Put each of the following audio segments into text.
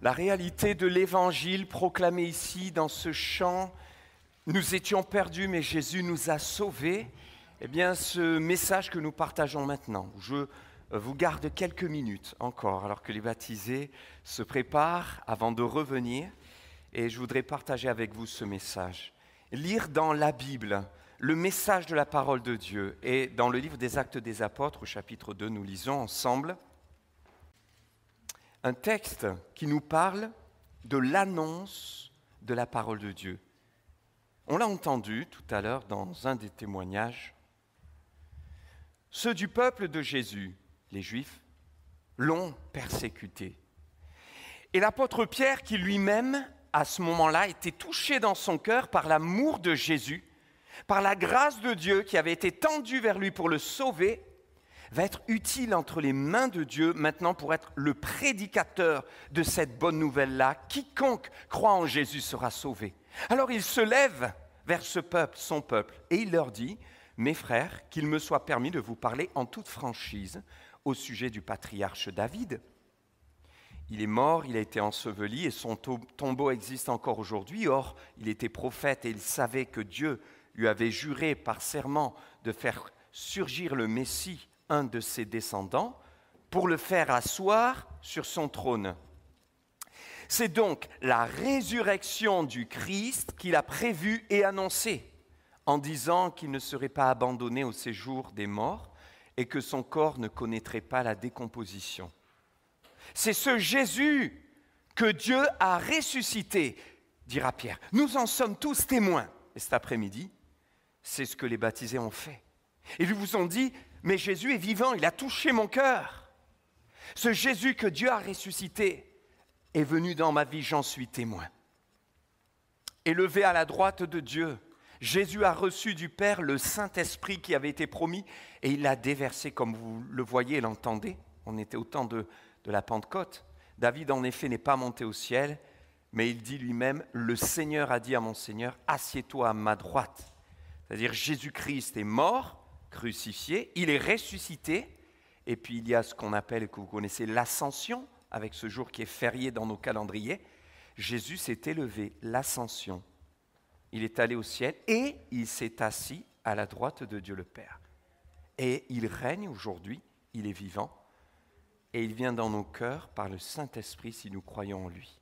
La réalité de l'Évangile proclamé ici dans ce chant, nous étions perdus mais Jésus nous a sauvés. Eh bien, ce message que nous partageons maintenant, je vous garde quelques minutes encore alors que les baptisés se préparent avant de revenir et je voudrais partager avec vous ce message. Lire dans la Bible le message de la parole de Dieu et dans le livre des Actes des Apôtres, au chapitre 2, nous lisons ensemble un texte qui nous parle de l'annonce de la parole de Dieu. On l'a entendu tout à l'heure dans un des témoignages. Ceux du peuple de Jésus, les Juifs, l'ont persécuté. Et l'apôtre Pierre, qui lui-même, à ce moment-là, était touché dans son cœur par l'amour de Jésus, par la grâce de Dieu qui avait été tendue vers lui pour le sauver, va être utile entre les mains de Dieu maintenant pour être le prédicateur de cette bonne nouvelle-là. Quiconque croit en Jésus sera sauvé. Alors il se lève vers ce peuple, son peuple, et il leur dit, « Mes frères, qu'il me soit permis de vous parler en toute franchise au sujet du patriarche David. Il est mort, il a été enseveli et son tombeau existe encore aujourd'hui. Or, il était prophète et il savait que Dieu lui avait juré par serment de faire surgir le Messie, un de ses descendants, pour le faire asseoir sur son trône. C'est donc la résurrection du Christ qu'il a prévue et annoncée, en disant qu'il ne serait pas abandonné au séjour des morts et que son corps ne connaîtrait pas la décomposition. C'est ce Jésus que Dieu a ressuscité, dira Pierre. Nous en sommes tous témoins. Et cet après-midi, c'est ce que les baptisés ont fait. Ils vous ont dit, mais Jésus est vivant, il a touché mon cœur. Ce Jésus que Dieu a ressuscité est venu dans ma vie, j'en suis témoin. Élevé à la droite de Dieu, Jésus a reçu du Père le Saint-Esprit qui avait été promis et il l'a déversé comme vous le voyez et l'entendez. On était au temps de la Pentecôte. David en effet n'est pas monté au ciel, mais il dit lui-même, le Seigneur a dit à mon Seigneur, assieds-toi à ma droite. C'est-à-dire Jésus-Christ est mort, crucifié, il est ressuscité, et puis il y a ce qu'on appelle, que vous connaissez, l'ascension, avec ce jour qui est férié dans nos calendriers. Jésus s'est élevé, l'ascension. Il est allé au ciel et il s'est assis à la droite de Dieu le Père. Et il règne aujourd'hui, il est vivant, et il vient dans nos cœurs par le Saint-Esprit si nous croyons en lui.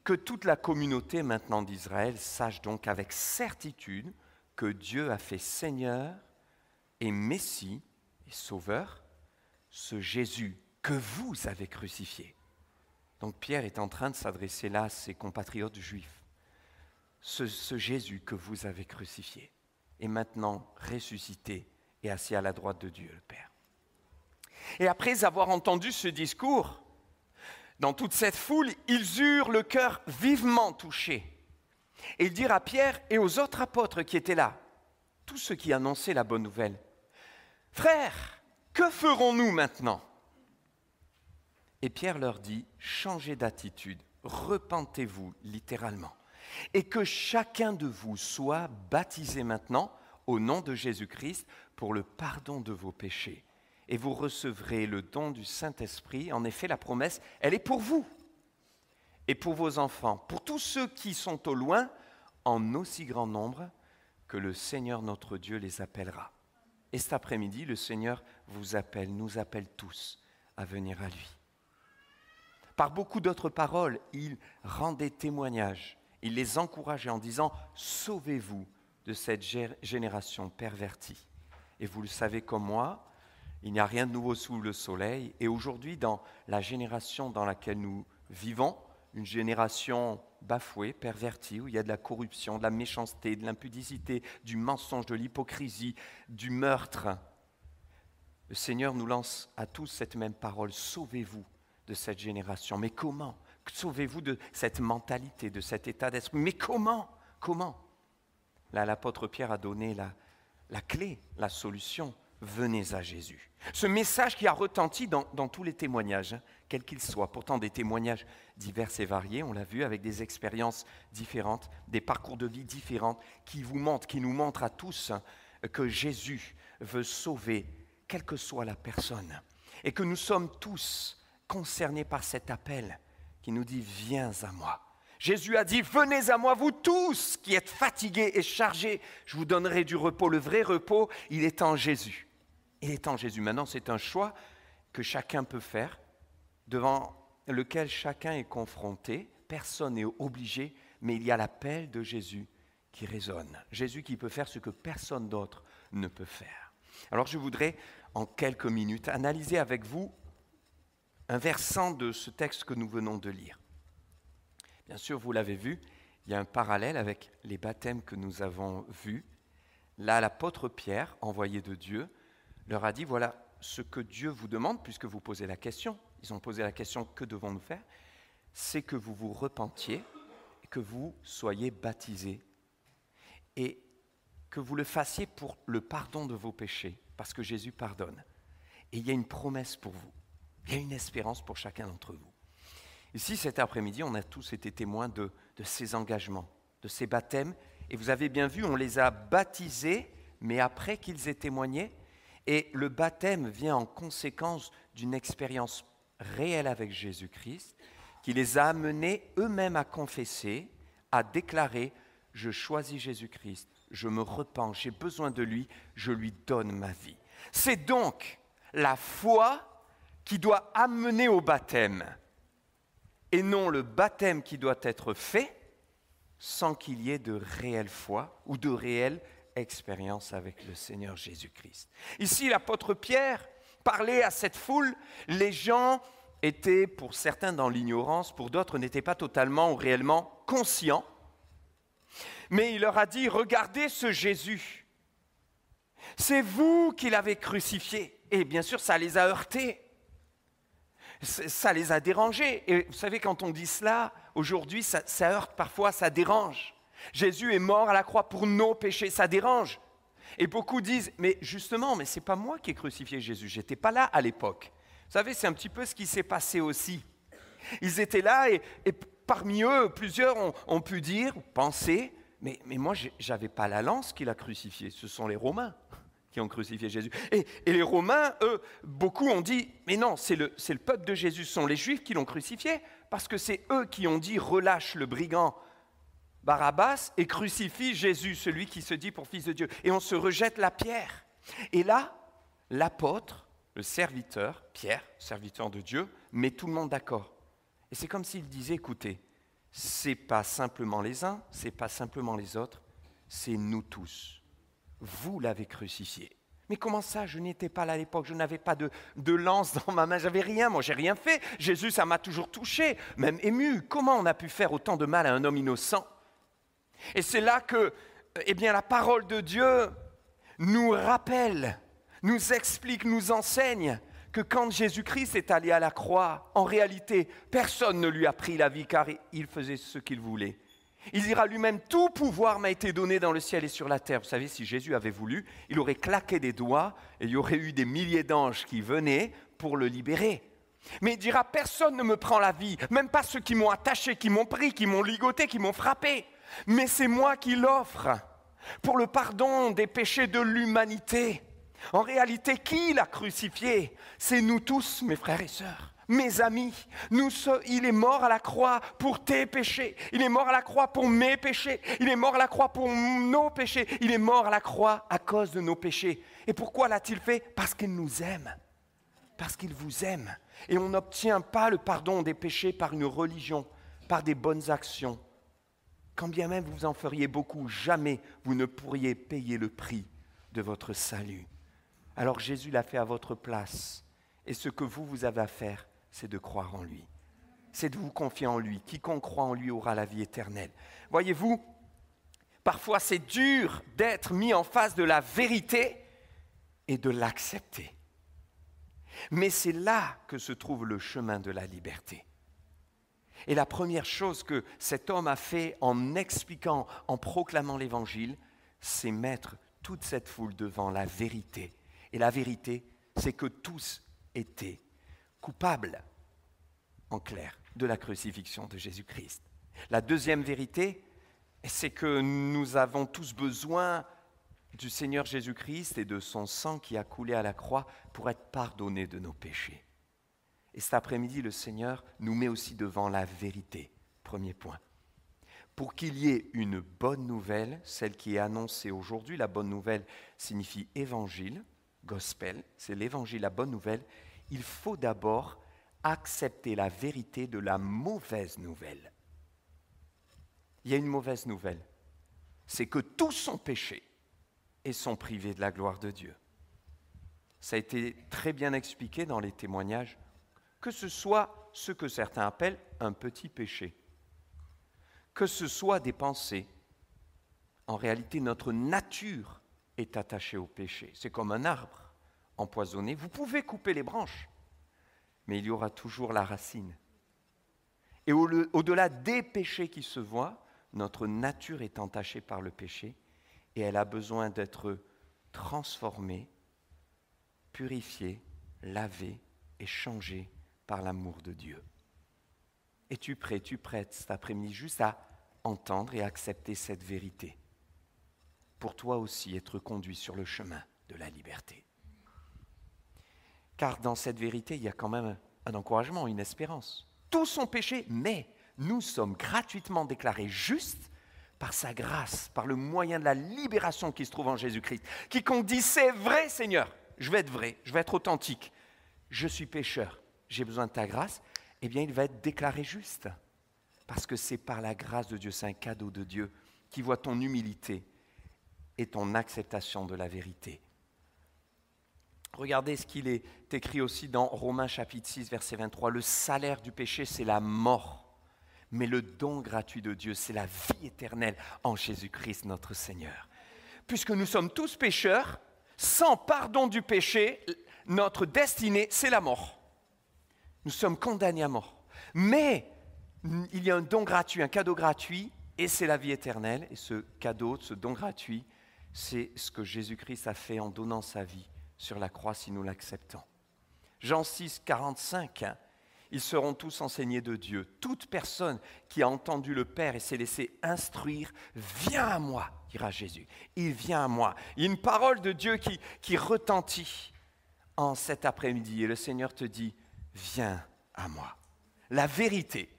Que toute la communauté maintenant d'Israël sache donc avec certitude que Dieu a fait Seigneur et Messie et Sauveur, ce Jésus que vous avez crucifié. Donc Pierre est en train de s'adresser là à ses compatriotes juifs. Ce Jésus que vous avez crucifié est maintenant ressuscité et assis à la droite de Dieu le Père. Et après avoir entendu ce discours, dans toute cette foule, ils eurent le cœur vivement touché. Et ils dirent à Pierre et aux autres apôtres qui étaient là, tous ceux qui annonçaient la bonne nouvelle, « Frères, que ferons-nous maintenant ?» Et Pierre leur dit, « Changez d'attitude, repentez-vous littéralement, et que chacun de vous soit baptisé maintenant au nom de Jésus-Christ pour le pardon de vos péchés. Et vous recevrez le don du Saint-Esprit. En effet, la promesse, elle est pour vous et pour vos enfants, pour tous ceux qui sont au loin, en aussi grand nombre que le Seigneur notre Dieu les appellera. » Et cet après-midi, le Seigneur vous appelle, nous appelle tous à venir à lui. Par beaucoup d'autres paroles, il rendait témoignage, il les encourageait en disant « Sauvez-vous de cette génération pervertie. » Et vous le savez comme moi, il n'y a rien de nouveau sous le soleil. Et aujourd'hui, dans la génération dans laquelle nous vivons, une génération bafouée, pervertie, où il y a de la corruption, de la méchanceté, de l'impudicité, du mensonge, de l'hypocrisie, du meurtre, le Seigneur nous lance à tous cette même parole, sauvez-vous de cette génération. Mais comment ? Sauvez-vous de cette mentalité, de cet état d'esprit. Mais comment ? Comment ? Là, l'apôtre Pierre a donné la clé, la solution. Venez à Jésus. Ce message qui a retenti dans tous les témoignages, quels qu'ils soient, pourtant des témoignages divers et variés, on l'a vu, avec des expériences différentes, des parcours de vie différents, qui nous montrent à tous que Jésus veut sauver, quelle que soit la personne, et que nous sommes tous concernés par cet appel qui nous dit « Viens à moi ». Jésus a dit « Venez à moi, vous tous qui êtes fatigués et chargés, je vous donnerai du repos ». Le vrai repos, il est en Jésus. Il est en Jésus. Maintenant, c'est un choix que chacun peut faire, devant lequel chacun est confronté. Personne n'est obligé, mais il y a l'appel de Jésus qui résonne. Jésus qui peut faire ce que personne d'autre ne peut faire. Alors je voudrais, en quelques minutes, analyser avec vous un versant de ce texte que nous venons de lire. Bien sûr, vous l'avez vu, il y a un parallèle avec les baptêmes que nous avons vus. Là, l'apôtre Pierre, envoyé de Dieu, leur a dit, voilà ce que Dieu vous demande, puisque vous posez la question. Ils ont posé la question, que devons-nous faire ? C'est que vous vous repentiez, et que vous soyez baptisés, et que vous le fassiez pour le pardon de vos péchés, parce que Jésus pardonne. Et il y a une promesse pour vous, il y a une espérance pour chacun d'entre vous. Ici, cet après-midi, on a tous été témoins de ces engagements, de ces baptêmes, et vous avez bien vu, on les a baptisés, mais après qu'ils aient témoigné, et le baptême vient en conséquence d'une expérience réelle avec Jésus-Christ, qui les a amenés eux-mêmes à confesser, à déclarer « Je choisis Jésus-Christ, je me repens, j'ai besoin de lui, je lui donne ma vie ». C'est donc la foi qui doit amener au baptême, et non le baptême qui doit être fait sans qu'il y ait de réelle foi ou de réelle expérience avec le Seigneur Jésus-Christ. Ici, l'apôtre Pierre parlait à cette foule, les gens étaient pour certains dans l'ignorance, pour d'autres n'étaient pas totalement ou réellement conscients. Mais il leur a dit, regardez ce Jésus, c'est vous qui l'avez crucifié. Et bien sûr, ça les a heurtés, ça les a dérangés. Et vous savez, quand on dit cela, aujourd'hui, ça heurte parfois, ça dérange. Jésus est mort à la croix pour nos péchés, ça dérange. Et beaucoup disent, mais justement, mais ce n'est pas moi qui ai crucifié Jésus, je n'étais pas là à l'époque. Vous savez, c'est un petit peu ce qui s'est passé aussi. Ils étaient là et parmi eux, plusieurs ont pu dire, penser, mais moi, je n'avais pas la lance qui l'a crucifié, ce sont les Romains qui ont crucifié Jésus. Et les Romains, eux, beaucoup ont dit, mais non, c'est le peuple de Jésus, ce sont les Juifs qui l'ont crucifié, parce que c'est eux qui ont dit, relâche le brigand Barabbas et crucifie Jésus, celui qui se dit pour fils de Dieu. Et on se rejette la pierre. Et là, l'apôtre, le serviteur, Pierre, serviteur de Dieu, met tout le monde d'accord. Et c'est comme s'il disait, écoutez, c'est pas simplement les uns, c'est pas simplement les autres, c'est nous tous. Vous l'avez crucifié. Mais comment ça, je n'étais pas là à l'époque, je n'avais pas de lance dans ma main, j'avais rien, moi j'ai rien fait. Jésus, ça m'a toujours touché, même ému. Comment on a pu faire autant de mal à un homme innocent ? Et c'est là que, la parole de Dieu nous rappelle, nous explique, nous enseigne que quand Jésus-Christ est allé à la croix, en réalité, personne ne lui a pris la vie car il faisait ce qu'il voulait. Il dira lui-même, tout pouvoir m'a été donné dans le ciel et sur la terre. Vous savez, si Jésus avait voulu, il aurait claqué des doigts et il y aurait eu des milliers d'anges qui venaient pour le libérer. Mais il dira, personne ne me prend la vie, même pas ceux qui m'ont attaché, qui m'ont pris, qui m'ont ligoté, qui m'ont frappé. Mais c'est moi qui l'offre pour le pardon des péchés de l'humanité. En réalité, qui l'a crucifié ? C'est nous tous, mes frères et sœurs, mes amis. Il est mort à la croix pour tes péchés. Il est mort à la croix pour mes péchés. Il est mort à la croix pour nos péchés. Il est mort à la croix à cause de nos péchés. Et pourquoi l'a-t-il fait ? Parce qu'il nous aime. Parce qu'il vous aime. Et on n'obtient pas le pardon des péchés par une religion, par des bonnes actions. Quand bien même vous en feriez beaucoup, jamais vous ne pourriez payer le prix de votre salut. Alors Jésus l'a fait à votre place. Et ce que vous avez à faire, c'est de croire en lui. C'est de vous confier en lui. Quiconque croit en lui aura la vie éternelle. Voyez-vous, parfois c'est dur d'être mis en face de la vérité et de l'accepter. Mais c'est là que se trouve le chemin de la liberté. Et la première chose que cet homme a fait en expliquant, en proclamant l'évangile, c'est mettre toute cette foule devant la vérité. Et la vérité, c'est que tous étaient coupables, en clair, de la crucifixion de Jésus-Christ. La deuxième vérité, c'est que nous avons tous besoin du Seigneur Jésus-Christ et de son sang qui a coulé à la croix pour être pardonnés de nos péchés. Et cet après-midi, le Seigneur nous met aussi devant la vérité. Premier point. Pour qu'il y ait une bonne nouvelle, celle qui est annoncée aujourd'hui, la bonne nouvelle signifie évangile, gospel, c'est l'évangile, la bonne nouvelle, il faut d'abord accepter la vérité de la mauvaise nouvelle. Il y a une mauvaise nouvelle, c'est que tous sont péchés et sont privés de la gloire de Dieu. Ça a été très bien expliqué dans les témoignages, que ce soit ce que certains appellent un petit péché, que ce soit des pensées. En réalité, notre nature est attachée au péché. C'est comme un arbre empoisonné. Vous pouvez couper les branches, mais il y aura toujours la racine. Et au-delà des péchés qui se voient, notre nature est entachée par le péché et elle a besoin d'être transformée, purifiée, lavée et changée par l'amour de Dieu. Es-tu prêt, es-tu prête cet après-midi juste à entendre et accepter cette vérité pour toi aussi être conduit sur le chemin de la liberté? Car dans cette vérité, il y a quand même un encouragement, une espérance. Tous sont péchés, mais nous sommes gratuitement déclarés justes par sa grâce, par le moyen de la libération qui se trouve en Jésus-Christ. Quiconque dit « c'est vrai Seigneur », je vais être vrai, je vais être authentique, je suis pécheur, j'ai besoin de ta grâce, eh bien il va être déclaré juste. Parce que c'est par la grâce de Dieu, c'est un cadeau de Dieu qui voit ton humilité et ton acceptation de la vérité. Regardez ce qu'il est écrit aussi dans Romains chapitre 6, verset 23. Le salaire du péché, c'est la mort. Mais le don gratuit de Dieu, c'est la vie éternelle en Jésus-Christ notre Seigneur. Puisque nous sommes tous pécheurs, sans pardon du péché, notre destinée, c'est la mort. Nous sommes condamnés à mort. Mais il y a un don gratuit, un cadeau gratuit, et c'est la vie éternelle. Et ce cadeau, ce don gratuit, c'est ce que Jésus-Christ a fait en donnant sa vie sur la croix si nous l'acceptons. Jean 6, 45, ils seront tous enseignés de Dieu. Toute personne qui a entendu le Père et s'est laissé instruire, vient à moi, dira Jésus. Il vient à moi. Il y a une parole de Dieu qui retentit en cet après-midi. Et le Seigneur te dit, viens à moi. La vérité,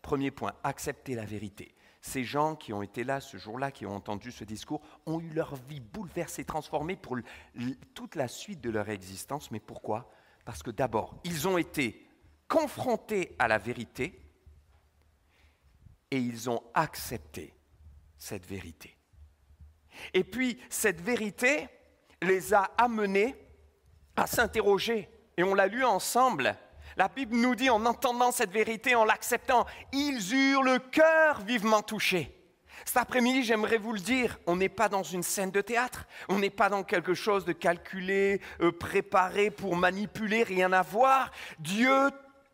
premier point, accepter la vérité. Ces gens qui ont été là ce jour-là, qui ont entendu ce discours, ont eu leur vie bouleversée, transformée pour toute la suite de leur existence. Mais pourquoi ? Parce que d'abord, ils ont été confrontés à la vérité et ils ont accepté cette vérité. Et puis, cette vérité les a amenés à s'interroger. Et on l'a lu ensemble. La Bible nous dit, en entendant cette vérité, en l'acceptant, ils eurent le cœur vivement touché. Cet après-midi, j'aimerais vous le dire, on n'est pas dans une scène de théâtre, on n'est pas dans quelque chose de calculé, préparé pour manipuler, rien à voir. Dieu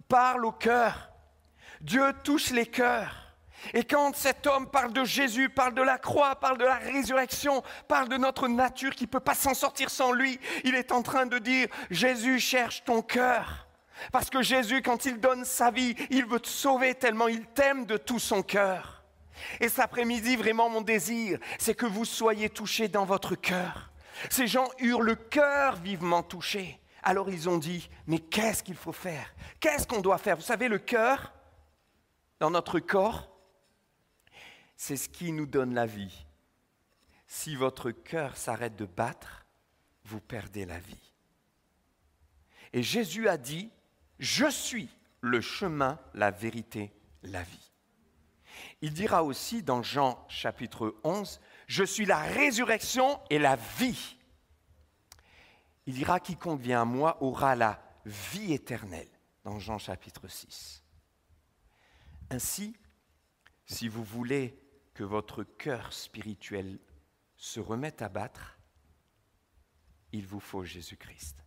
parle au cœur, Dieu touche les cœurs. Et quand cet homme parle de Jésus, parle de la croix, parle de la résurrection, parle de notre nature qui ne peut pas s'en sortir sans lui, il est en train de dire, Jésus cherche ton cœur. Parce que Jésus, quand il donne sa vie, il veut te sauver tellement il t'aime de tout son cœur. Et cet après-midi, vraiment mon désir, c'est que vous soyez touchés dans votre cœur. Ces gens eurent le cœur vivement touché. Alors ils ont dit, mais qu'est-ce qu'il faut faire ? Qu'est-ce qu'on doit faire ? Vous savez, le cœur, dans notre corps, c'est ce qui nous donne la vie. Si votre cœur s'arrête de battre, vous perdez la vie. Et Jésus a dit, je suis le chemin, la vérité, la vie. Il dira aussi dans Jean chapitre 11, je suis la résurrection et la vie. Il dira, quiconque vient à moi aura la vie éternelle, dans Jean chapitre 6. Ainsi, si vous voulez que votre cœur spirituel se remette à battre, il vous faut Jésus-Christ.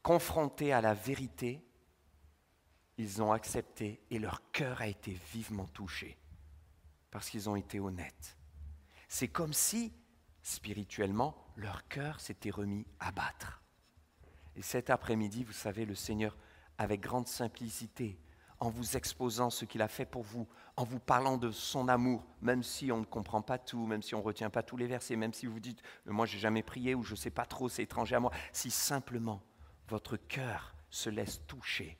Confrontés à la vérité, ils ont accepté et leur cœur a été vivement touché parce qu'ils ont été honnêtes. C'est comme si, spirituellement, leur cœur s'était remis à battre. Et cet après-midi, vous savez, le Seigneur, avec grande simplicité, en vous exposant ce qu'il a fait pour vous, en vous parlant de son amour, même si on ne comprend pas tout, même si on ne retient pas tous les versets, même si vous dites « moi, je n'ai jamais prié » ou « je ne sais pas trop, c'est étranger à moi », si simplement votre cœur se laisse toucher,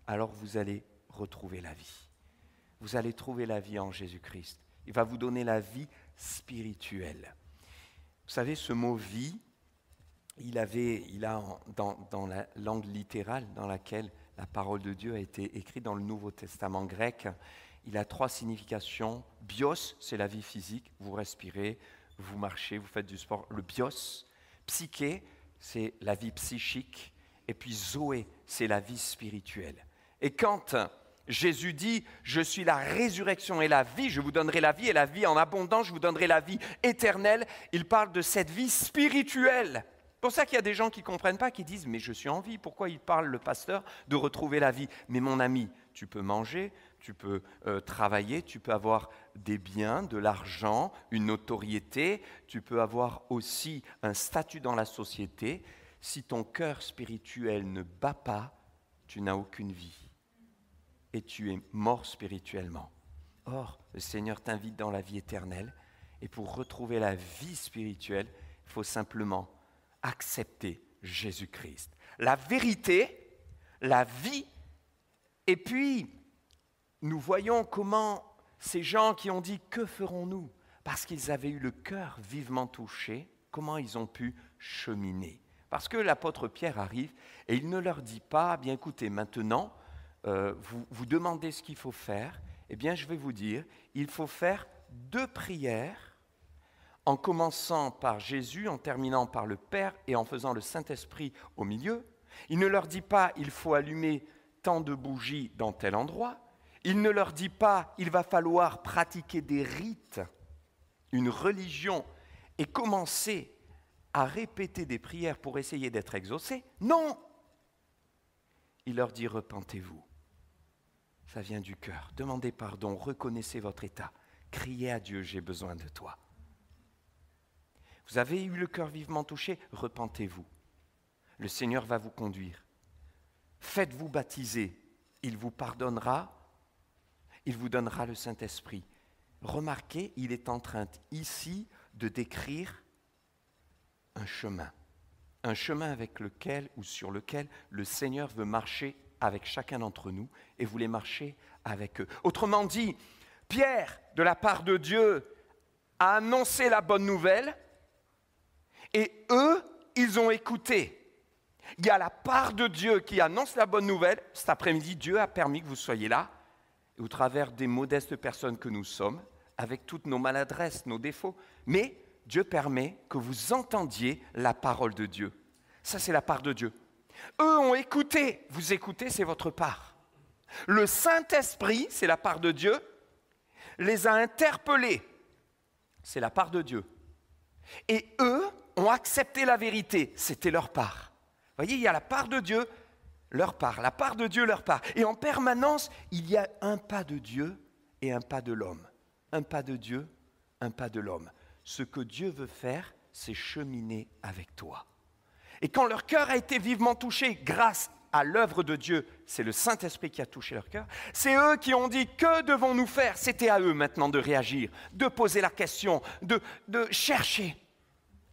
alors vous allez retrouver la vie. Vous allez trouver la vie en Jésus-Christ. Il va vous donner la vie spirituelle. Vous savez, ce mot « vie », il a dans la langue littérale dans laquelle la parole de Dieu a été écrite dans le Nouveau Testament grec, il a 3 significations. Bios, c'est la vie physique, vous respirez, vous marchez, vous faites du sport. Le bios. Psyché, c'est la vie psychique. Et puis zoé, c'est la vie spirituelle. Et quand Jésus dit « Je suis la résurrection et la vie, je vous donnerai la vie et la vie en abondance, je vous donnerai la vie éternelle », il parle de cette vie spirituelle. C'est pour ça qu'il y a des gens qui ne comprennent pas, qui disent « Mais je suis en vie, pourquoi il parle, le pasteur, de retrouver la vie ?» Mais mon ami, tu peux manger, tu peux travailler, tu peux avoir des biens, de l'argent, une notoriété, tu peux avoir aussi un statut dans la société. Si ton cœur spirituel ne bat pas, tu n'as aucune vie et tu es mort spirituellement. Or, le Seigneur t'invite dans la vie éternelle et pour retrouver la vie spirituelle, il faut simplement accepter Jésus-Christ. La vérité, la vie, et puis nous voyons comment ces gens qui ont dit « Que ferons-nous » parce qu'ils avaient eu le cœur vivement touché, comment ils ont pu cheminer. Parce que l'apôtre Pierre arrive et il ne leur dit pas « Bien écoutez, maintenant, vous demandez ce qu'il faut faire, eh bien je vais vous dire, il faut faire 2 prières en commençant par Jésus, en terminant par le Père et en faisant le Saint-Esprit au milieu. Il ne leur dit pas « Il faut allumer tant de bougies dans tel endroit ». Il ne leur dit pas « Il va falloir pratiquer des rites, une religion et commencer à répéter des prières pour essayer d'être exaucé ». Non! Il leur dit « Repentez-vous ». Ça vient du cœur. Demandez pardon, reconnaissez votre état. Criez à Dieu, j'ai besoin de toi. Vous avez eu le cœur vivement touché, repentez-vous. Le Seigneur va vous conduire. Faites-vous baptiser, il vous pardonnera, il vous donnera le Saint-Esprit. Remarquez, il est en train ici de décrire un chemin avec lequel ou sur lequel le Seigneur veut marcher avec chacun d'entre nous et voulait marcher avec eux. Autrement dit, Pierre, de la part de Dieu, a annoncé la bonne nouvelle et eux, ils ont écouté. Il y a la part de Dieu qui annonce la bonne nouvelle. Cet après-midi, Dieu a permis que vous soyez là et au travers des modestes personnes que nous sommes, avec toutes nos maladresses, nos défauts, mais Dieu permet que vous entendiez la parole de Dieu. Ça, c'est la part de Dieu. Eux ont écouté. Vous écoutez, c'est votre part. Le Saint-Esprit, c'est la part de Dieu, les a interpellés. C'est la part de Dieu. Et eux ont accepté la vérité. C'était leur part. Vous voyez, il y a la part de Dieu, leur part. La part de Dieu, leur part. Et en permanence, il y a un pas de Dieu et un pas de l'homme. Un pas de Dieu, un pas de l'homme. Ce que Dieu veut faire, c'est cheminer avec toi. Et quand leur cœur a été vivement touché grâce à l'œuvre de Dieu, c'est le Saint-Esprit qui a touché leur cœur, c'est eux qui ont dit « Que devons-nous faire ?» C'était à eux maintenant de réagir, de poser la question, de chercher.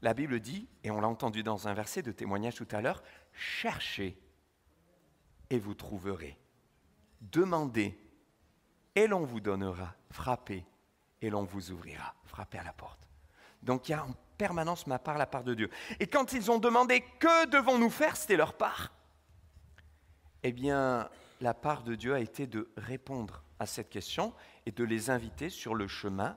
La Bible dit, et on l'a entendu dans un verset de témoignage tout à l'heure, « Cherchez et vous trouverez. Demandez et l'on vous donnera. Frappez et l'on vous ouvrira. » Frappez à la porte. Donc il y a en permanence ma part, la part de Dieu. Et quand ils ont demandé « Que devons-nous faire ?» C'était leur part. Eh bien, la part de Dieu a été de répondre à cette question et de les inviter sur le chemin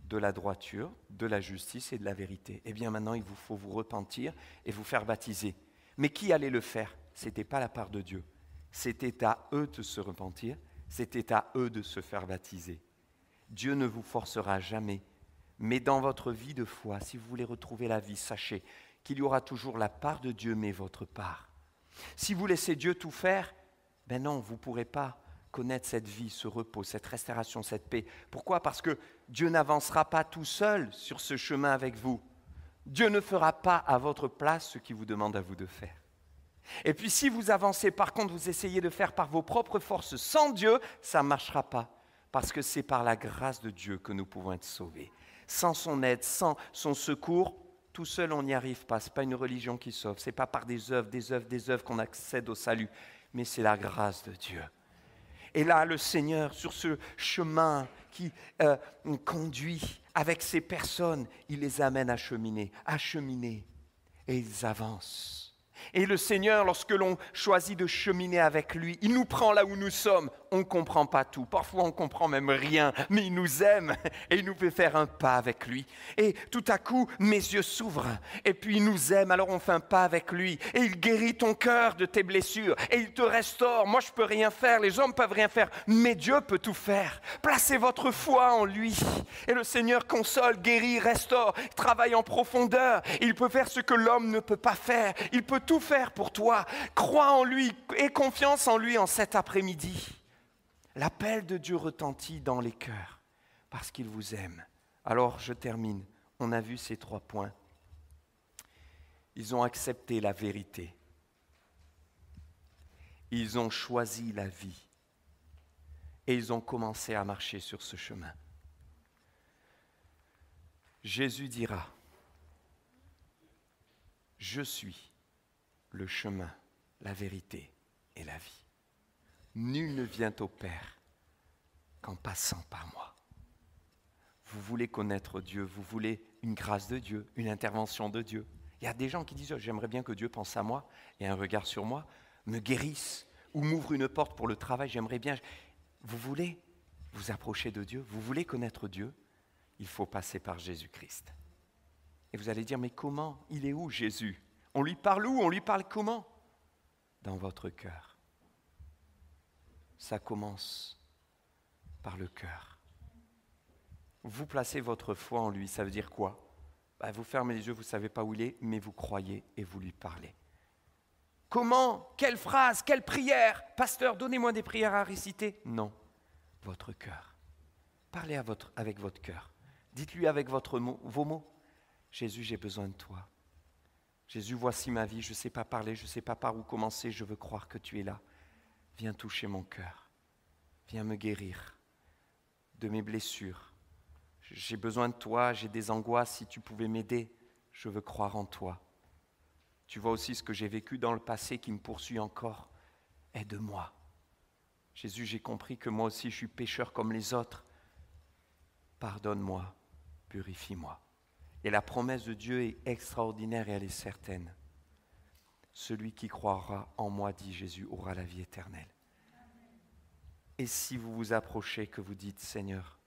de la droiture, de la justice et de la vérité. Eh bien, maintenant, il vous faut vous repentir et vous faire baptiser. Mais qui allait le faire? Ce n'était pas la part de Dieu. C'était à eux de se repentir, c'était à eux de se faire baptiser. Dieu ne vous forcera jamais. Mais dans votre vie de foi, si vous voulez retrouver la vie, sachez qu'il y aura toujours la part de Dieu, mais votre part. Si vous laissez Dieu tout faire, ben non, vous ne pourrez pas connaître cette vie, ce repos, cette restauration, cette paix. Pourquoi? Parce que Dieu n'avancera pas tout seul sur ce chemin avec vous. Dieu ne fera pas à votre place ce qu'il vous demande à vous de faire. Et puis si vous avancez, par contre, vous essayez de faire par vos propres forces sans Dieu, ça ne marchera pas. Parce que c'est par la grâce de Dieu que nous pouvons être sauvés. Sans son aide, sans son secours, Tout seul, on n'y arrive pas. Ce n'est pas une religion qui sauve. Ce n'est pas par des œuvres qu'on accède au salut. Mais c'est la grâce de Dieu. Et là, le Seigneur, sur ce chemin qui conduit avec ces personnes, il les amène à cheminer. Et ils avancent. Et le Seigneur, lorsque l'on choisit de cheminer avec lui, il nous prend là où nous sommes. On ne comprend pas tout. Parfois, on ne comprend même rien. Mais il nous aime et il nous fait faire un pas avec lui. Et tout à coup, mes yeux s'ouvrent. Et puis, il nous aime. Alors, on fait un pas avec lui. Et il guérit ton cœur de tes blessures. Et il te restaure. Moi, je ne peux rien faire. Les hommes ne peuvent rien faire. Mais Dieu peut tout faire. Placez votre foi en lui. Et le Seigneur console, guérit, restaure, travaille en profondeur. Il peut faire ce que l'homme ne peut pas faire. Il peut tout faire pour toi. Crois en lui. Aie confiance en lui en cet après-midi. L'appel de Dieu retentit dans les cœurs parce qu'il vous aime. Alors, je termine. On a vu ces 3 points. Ils ont accepté la vérité. Ils ont choisi la vie. Et ils ont commencé à marcher sur ce chemin. Jésus dira, « Je suis le chemin, la vérité et la vie. Nul ne vient au Père qu'en passant par moi. » Vous voulez connaître Dieu, vous voulez une grâce de Dieu, une intervention de Dieu. Il y a des gens qui disent, j'aimerais bien que Dieu pense à moi, ait un regard sur moi, me guérisse ou m'ouvre une porte pour le travail, j'aimerais bien. Vous voulez vous approcher de Dieu, vous voulez connaître Dieu, il faut passer par Jésus-Christ. Et vous allez dire, mais comment? Il est où Jésus? On lui parle où? On lui parle comment? Dans votre cœur. Ça commence par le cœur. Vous placez votre foi en lui, ça veut dire quoi? Vous fermez les yeux, vous ne savez pas où il est, mais vous croyez et vous lui parlez. Comment? Quelle phrase? Quelle prière? Pasteur, donnez-moi des prières à réciter. Non, votre cœur. Parlez avec votre cœur. Dites-lui avec vos mots, Jésus, j'ai besoin de toi. Jésus, voici ma vie, je ne sais pas parler, je ne sais pas par où commencer, je veux croire que tu es là. Viens toucher mon cœur. Viens me guérir de mes blessures. J'ai besoin de toi, j'ai des angoisses, si tu pouvais m'aider, je veux croire en toi. Tu vois aussi ce que j'ai vécu dans le passé qui me poursuit encore. Aide-moi. Jésus, j'ai compris que moi aussi je suis pécheur comme les autres. Pardonne-moi, purifie-moi. Et la promesse de Dieu est extraordinaire et elle est certaine. Celui qui croira en moi, dit Jésus, aura la vie éternelle. Et si vous vous approchez, que vous dites, Seigneur,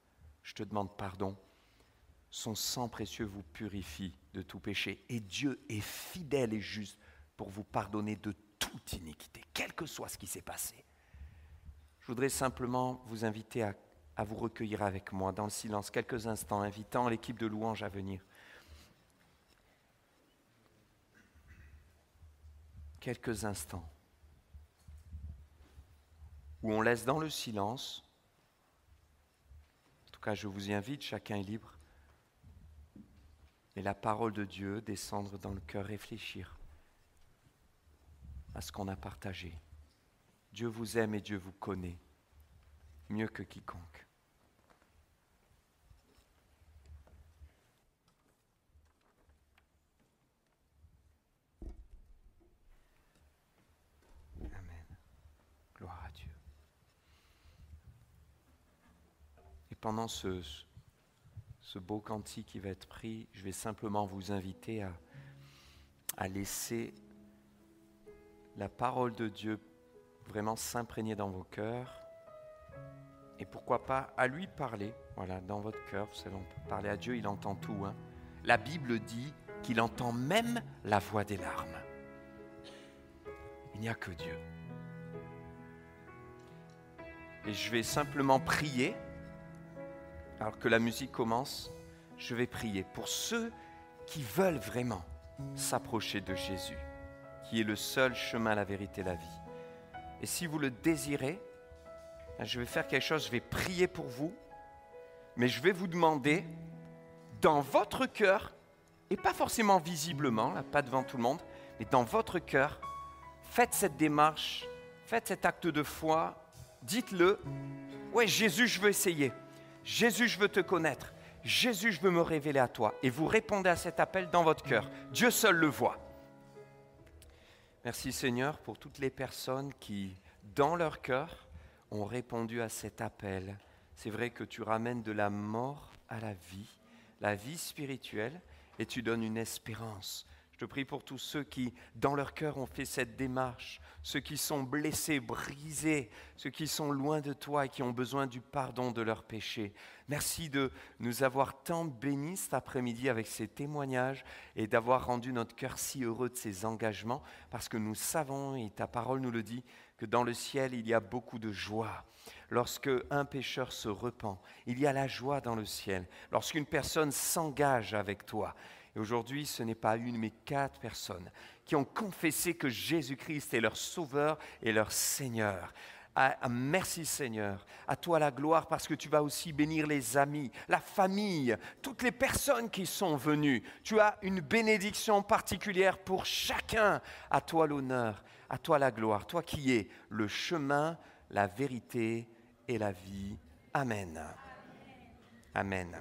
je te demande pardon, son sang précieux vous purifie de tout péché. Et Dieu est fidèle et juste pour vous pardonner de toute iniquité, quel que soit ce qui s'est passé. Je voudrais simplement vous inviter à vous recueillir avec moi dans le silence quelques instants, invitant l'équipe de louange à venir. Quelques instants où on laisse dans le silence, en tout cas je vous y invite, chacun est libre, et la parole de Dieu descendre dans le cœur, réfléchir à ce qu'on a partagé. Dieu vous aime et Dieu vous connaît mieux que quiconque. Amen. Gloire à Dieu. Et pendant ce beau cantique qui va être pris, je vais simplement vous inviter à laisser la parole de Dieu vraiment s'imprégner dans vos cœurs. Et pourquoi pas à lui parler, voilà, dans votre cœur. Vous savez, on peut parler à Dieu, il entend tout. La Bible dit qu'il entend même la voix des larmes. Il n'y a que Dieu. Et je vais simplement prier. Alors que la musique commence, je vais prier pour ceux qui veulent vraiment s'approcher de Jésus, qui est le seul chemin, la vérité, la vie. Et si vous le désirez, je vais faire quelque chose, je vais prier pour vous, mais je vais vous demander, dans votre cœur, et pas forcément visiblement, là, pas devant tout le monde, mais dans votre cœur, faites cette démarche, faites cet acte de foi, dites-le, ouais Jésus, je veux essayer. Jésus, je veux te connaître. Jésus, je veux me révéler à toi. Et vous répondez à cet appel dans votre cœur. Dieu seul le voit. Merci Seigneur pour toutes les personnes qui, dans leur cœur, ont répondu à cet appel. C'est vrai que tu ramènes de la mort à la vie spirituelle, et tu donnes une espérance. Je te prie pour tous ceux qui, dans leur cœur, ont fait cette démarche, ceux qui sont blessés, brisés, ceux qui sont loin de toi et qui ont besoin du pardon de leurs péchés. Merci de nous avoir tant bénis cet après-midi avec ces témoignages et d'avoir rendu notre cœur si heureux de ces engagements, parce que nous savons, et ta parole nous le dit, que dans le ciel, il y a beaucoup de joie. Lorsque un pécheur se repent, il y a la joie dans le ciel. Lorsqu'une personne s'engage avec toi, et aujourd'hui, ce n'est pas une, mais 4 personnes qui ont confessé que Jésus-Christ est leur Sauveur et leur Seigneur. Merci Seigneur, à toi la gloire, parce que tu vas aussi bénir les amis, la famille, toutes les personnes qui sont venues. Tu as une bénédiction particulière pour chacun. À toi l'honneur, à toi la gloire, toi qui es le chemin, la vérité et la vie. Amen. Amen.